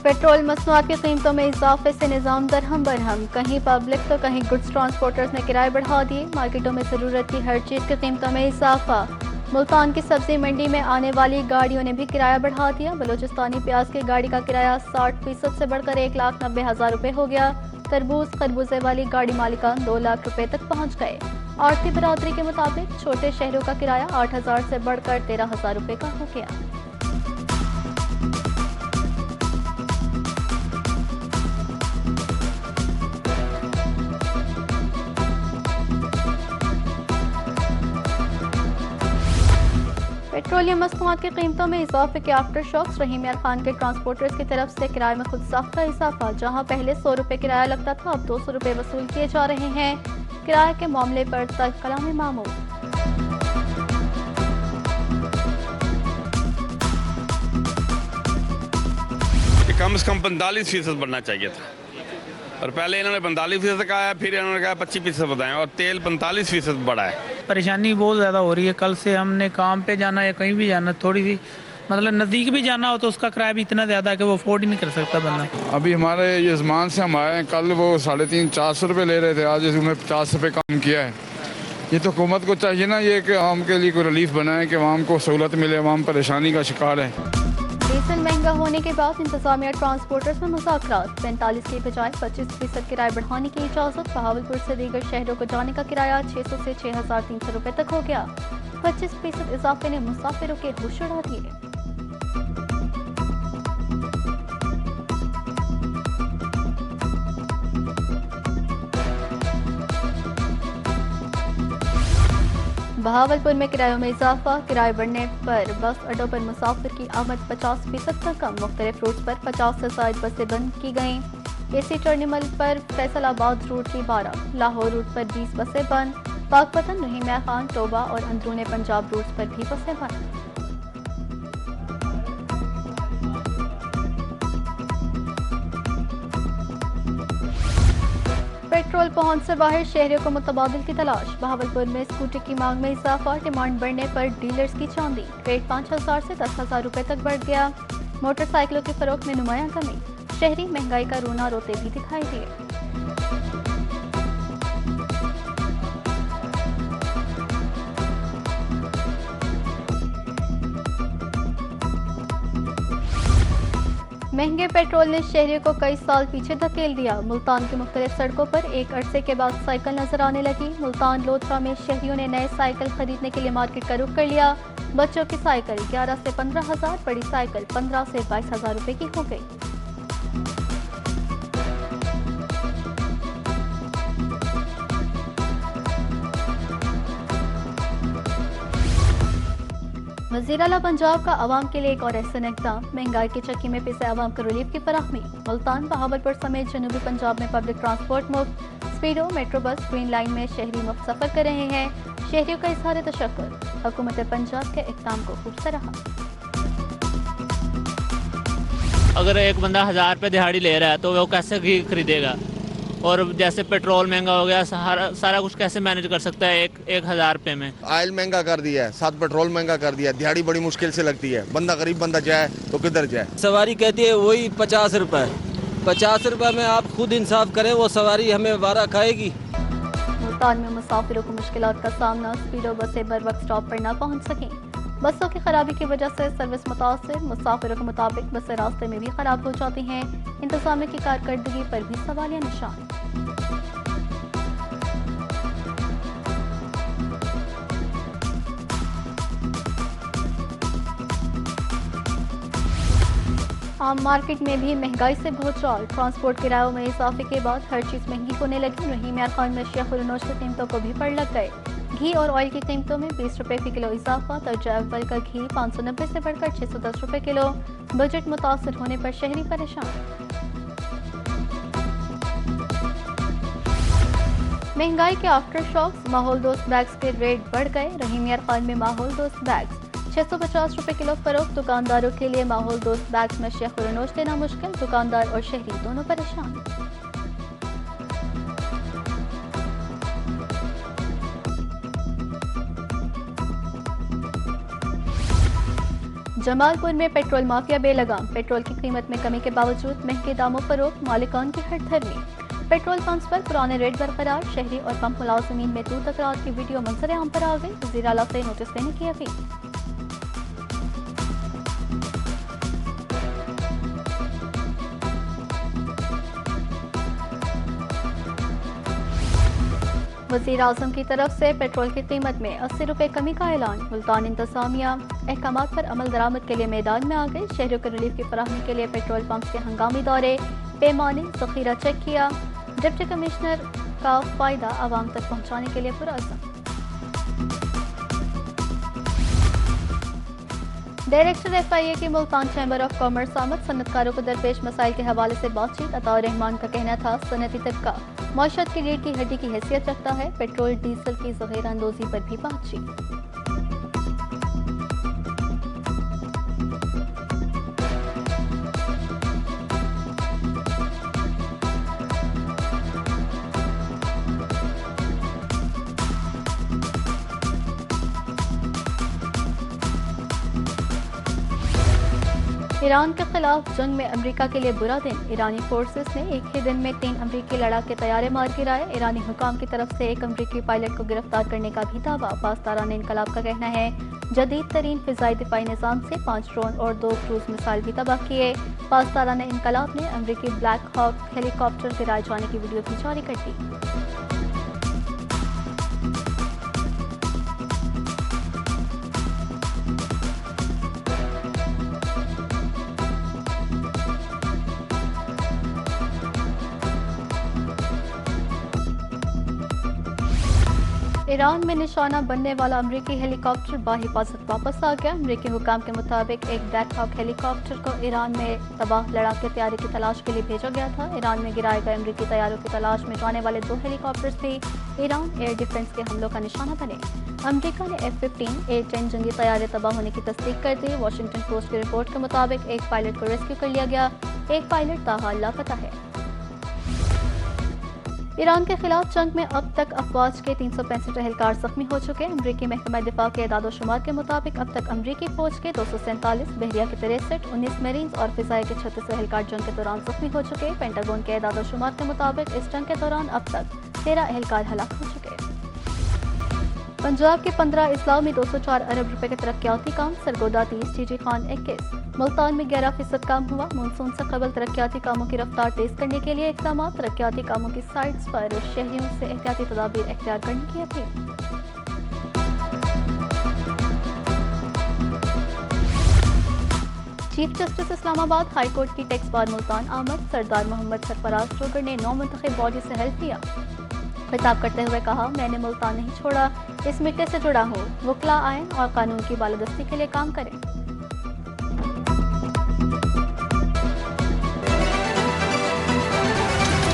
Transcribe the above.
Petrol मसनूआत की कीमतों में इजाफे से निज़ाम दरहम बरहम, कहीं पब्लिक तो कहीं गुड्स ट्रांसपोर्टर्स ने किराए बढ़ा दिए। मार्केटों में ज़रूरत की हर चीज़ की कीमतों में इजाफा। मुल्तान की सब्जी मंडी में आने वाली गाड़ियों ने भी किराया बढ़ा दिया। बलोचिस्तानी प्याज की गाड़ी का किराया 60% से बढ़कर 1,90,000 रुपये हो गया। तरबूज खरबूजे वाली गाड़ी मालिकान 2 लाख रुपये तक पहुँच गए। आड़ती बरादरी के मुताबिक छोटे शहरों का किराया 8,000 से बढ़कर 13,000 रुपये का हो गया। पेट्रोलियम मसनूआत की कीमतों में इजाफे के आफ्टर शॉक्स। रहीम यार खान के ट्रांसपोर्टर्स की तरफ से किराए में खुद साख्ता इजाफा। जहां पहले 100 रुपये किराया लगता था, अब 200 रुपये वसूल किए जा रहे हैं। किराए के मामले पर तक कलामी मामूल। कम से कम 45% बढ़ना चाहिए था, और पहले इन्होंने 45% कहा है, फिर इन्होंने कहा 25% बताएं, और तेल 45% बढ़ा है। परेशानी बहुत ज़्यादा हो रही है। कल से हमने काम पे जाना या कहीं भी जाना, थोड़ी सी मतलब नज़दीक भी जाना हो तो उसका किराया भी इतना ज़्यादा है कि वो अफोर्ड ही नहीं कर सकता बंदा। अभी हमारे यजमान से हम आए हैं, कल वो 350-400 रुपये ले रहे थे, आज उन्हें 50 रुपये कम किया है। ये तो हुकूमत को चाहिए ना ये कि आवाम के लिए कोई रिलीफ बनाए कि आवाम को सहूलत मिले, आवाम परेशानी का शिकार है। डीजल महंगा होने के बाद इंतजामिया ट्रांसपोर्टर्स में मुज़ाकरात। 45 की बजाय 25% किराया बढ़ाने की इजाज़त। बहावलपुर से दीगर शहरों को जाने का किराया 600 से 6,300 रुपये तक हो गया। 25% इजाफे ने मुसाफिरों के होश उड़ा दिए। बहावलपुर में किरायों में इजाफा। किराए बढ़ने पर बस अड्डों पर मुसाफिर की आमद 50% तक कम। मुख्तलिफ रूट पर 50 से ज़ायद बसें बंद की गईं। एसी टर्मिनल पर फैसलाबाद रूट की 12, लाहौर रूट पर 20 बसें बंद। पाकपतन, रहीम यार खान, टोबा और अंदरूने पंजाब रूट पर भी बसें बंद। पेट्रोल पहुंच से बाहर शहरियों को मुतबादिल की तलाश। बहावलपुर में स्कूटी की मांग में इजाफा। डिमांड बढ़ने पर डीलर्स की चांदी। रेट 5,000 से 10,000 रुपये तक बढ़ गया। मोटरसाइकिलों की फरोख्त में नुमायां कमी। शहरी महंगाई का रोना रोते भी दिखाई दिए। महंगे पेट्रोल ने शहरियों को कई साल पीछे धकेल दिया। मुल्तान की मुख्तलिफ सड़कों पर एक अरसे के बाद साइकिल नजर आने लगी। मुल्तान लोथरा में शहरियों ने नए साइकिल खरीदने के लिए मार्केट का रुख कर लिया। बच्चों की साइकिल 11 से 15,000, बड़ी साइकिल 15 से 22,000 रुपये की हो गई। वज़ीर आला पंजाब का आवाम के लिए एक और ऐसा इक़दाम। महंगाई की चक्की में पिसे आवाम को रिलीफ की फराहमी। मुल्तान, बहावलपुर समेत जनूबी पंजाब में पब्लिक ट्रांसपोर्ट मुफ्त। स्पीडो, मेट्रो बस, ग्रीन लाइन में शहरी मुफ्त सफर कर रहे हैं। शहरियों का इज़हार तशक्कुर। हुकूमत पंजाब के इक़दाम को खूब सराहा। अगर एक बंदा 1,000 रुपये दिहाड़ी ले रहा है तो वो कैसे घी खरीदेगा, और जैसे पेट्रोल महंगा हो गया, सारा कुछ कैसे मैनेज कर सकता है एक 1,000 रुपये में। ऑयल महंगा कर दिया है, साथ पेट्रोल महंगा कर दिया है, दिहाड़ी बड़ी मुश्किल से लगती है। बंदा गरीब बंदा जाए तो किधर जाए। सवारी कहती है वही 50 रुपये। 50 रुपये में आप खुद इंसाफ करें, वो सवारी हमें वारा खाएगी। मुल्तान में मुसाफिरों को मुश्किलात का सामना। स्पीडो बसें बर वक्त स्टॉप पर न पहुंच सकें। बसों की खराबी की वजह से सर्विस मुतासर। मुसाफिरों के मुताबिक बसें रास्ते में भी खराब हो जाती हैं। इंतजामिया की कारकर्दगी पर भी सवालिया निशान। आम मार्केट में भी महंगाई से भौचाल। ट्रांसपोर्ट किरायों में इजाफे के बाद हर चीज़ महंगी होने लगी। रहीम यार खान में अशिया-ए-खुर्नोश की कीमतों को भी पड़ लग गए। घी और ऑयल की कीमतों में 20 रुपये फी किलो इजाफा। दर्जा अव्वल का घी 590 से बढ़कर 610 रुपये किलो। बजट मुतासर होने पर शहरी परेशान। महंगाई के आफ्टर शॉक्स। माहौल दोस्त बैग्स के रेट बढ़ गए। रहीम यार खान में माहौल दोस्त बैग्स 650 रुपये किलो फरोख्त। दुकानदारों के लिए माहौल दोस्त बैग्स में अशिया-ए-खुर्नोश देना मुश्किल। दुकानदार और शहरी दोनों परेशान। जमालपुर में पेट्रोल माफिया बेलगाम, पेट्रोल की कीमत में कमी के बावजूद महंगे दामों फरोख्त, मालिकान की हड़धर्मी। पेट्रोल पंप्स पर पुराने रेट बरकरार, शहरी और पंप मुलाजमीन में तू तकरार की वीडियो मंजर आम पर आ गई। वज़ीर आला से नोटिस देने की अपील। वज़ीर आज़म की तरफ से पेट्रोल की कीमत में 80 रुपये कमी का ऐलान। मुल्तान इंतज़ामिया अहकामात पर अमल दरामद के लिए मैदान में आ गई। शहरियों को रिलीफ की फराहमी के लिए पेट्रोल पंप के हंगामी दौरे, पैमाने ज़ख़ीरा चेक किया। डिप्टी कमिश्नर का फ़ायदा आवाम तक पहुँचाने के लिए पुरअज़म। डायरेक्टर FIA की मुल्तान चैम्बर ऑफ कॉमर्स आमद, सनतकारों को दरपेश मसाइल के हवाले से बातचीत। अताउर रहमान का कहना था सनती तबका मौशत की रीढ़ की हड्डी की हैसियत रखता है। पेट्रोल डीजल की ज़ख़ीरा अंदोज़ी पर भी बातचीत। ईरान के खिलाफ जंग में अमेरिका के लिए बुरा दिन। ईरानी फोर्सेस ने एक ही दिन में 3 अमेरिकी लड़ाके तैयारे मार गिराए। ईरानी हुकाम की तरफ से एक अमेरिकी पायलट को गिरफ्तार करने का भी दावा। पासदारान इनकलाब का कहना है जदीद तरीन फिजाई दिफाई निज़ाम से 5 ड्रोन और 2 क्रूज मिसाइल भी तबाह किए। पासदारान इनकलाब ने अमेरिकी ब्लैक हॉक हेलीकॉप्टर गिराए जाने की वीडियो भी जारी कर दी। ईरान में निशाना बनने वाला अमेरिकी हेलीकॉप्टर बाहिफाजत वापस आ गया। अमेरिकी हुकाम के मुताबिक एक ब्लैक हॉक हेलीकॉप्टर को ईरान में तबाह लड़ाके तैयारी की तलाश के लिए भेजा गया था। ईरान में गिराए गए अमेरिकी तैयारों की तलाश में जाने वाले 2 हेलीकॉप्टर्स भी ईरान एयर डिफेंस के हमलों का निशाना बने। अमेरिका ने F-15 A-10 जंगी तैयारे तबाह होने की तस्दीक कर दी। वाशिंगटन पोस्ट की रिपोर्ट के मुताबिक एक पायलट को रेस्क्यू कर लिया गया, एक पायलट ताहाल लापता है। ईरान के खिलाफ जंग में अब तक अफवाज के 365 एहलकार जख्मी हो चुके हैं। अमरीकी महकमा दिफा के एदाद-ओ-शुमार के मुताबिक अब तक अमरीकी फौज के 247, बहरिया के 63, 19 मरीन्स और फिजाई के 36 एहलकार जंग के दौरान जख्मी हो चुके हैं। पेंटागन के एदाद-ओ-शुमार के मुताबिक इस जंग के दौरान अब तक 13 एहलकार हलाक हो चुके हैं। पंजाब के 15 अजलाओं में 204 अरब रुपए के तरक्याती काम। सरगोदा 30, TG खान 21। मुल्तान में 11% काम हुआ। मानसून से कबल तरक्याती कामों की रफ्तार तेज करने के लिए इक़दाम। तरक्याती कामों की साइट्स पर शहरियों से एहतियाती तदाबीर इख्तियार करने की appeal. Chief justice Islamabad high court की टैक्स बार मुल्तान आमद। सरदार मोहम्मद सरफराज जोगर ने नौ मुंतखब बॉडी से हेल्प लिया। खिताब करते हुए कहा, मैंने मुल्तान नहीं छोड़ा, इस मिट्टी से जुड़ा हूँ। वकला आयन और कानून की बालादस्ती के लिए काम करें।